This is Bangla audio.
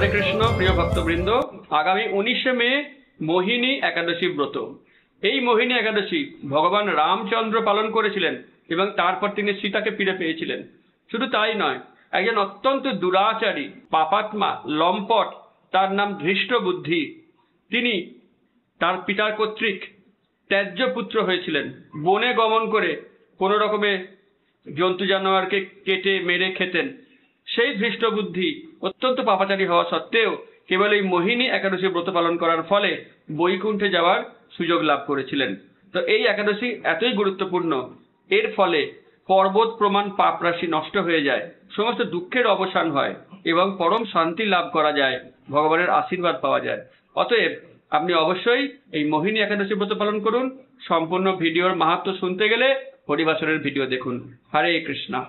হরে কৃষ্ণ। প্রিয় ভক্তবৃন্দ, আগামী 19শে মে মোহিনী একাদশী ব্রত। এই মোহিনী একাদশী ভগবান রামচন্দ্র পালন করেছিলেন এবং তারপর তিনি সীতাকে ফিরে পেয়েছিলেন। শুধু তাই নয়, একজন অত্যন্ত দুরাচারী পাপাত্মা লম্পট, তার নাম ধৃষ্টবুদ্ধি, তিনি তার পিতার কর্তৃক ত্যায্য পুত্র হয়েছিলেন। বনে গমন করে কোনো রকমে জন্তু জানোয়ারকে কেটে মেরে খেতেন। সেই ধৃষ্টবুদ্ধি অত্যন্ত পাপাচারী হওয়া সত্ত্বেও কেবল এই মোহিনী একাদশী ব্রত পালন করার ফলে বৈকুণ্ঠে যাওয়ার সুযোগ লাভ করেছিলেন। তো এই একাদশী এতই গুরুত্বপূর্ণ, এর ফলে পর্বত প্রমাণ পাপ রাশি নষ্ট হয়ে যায়, সমস্ত দুঃখের অবসান হয় এবং পরম শান্তি লাভ করা যায়, ভগবানের আশীর্বাদ পাওয়া যায়। অতএব আপনি অবশ্যই এই মোহিনী একাদশী ব্রত পালন করুন। সম্পূর্ণ ভিডিওর মাহাত্ম্য শুনতে গেলে হরিবাসরের ভিডিও দেখুন। হরে কৃষ্ণা।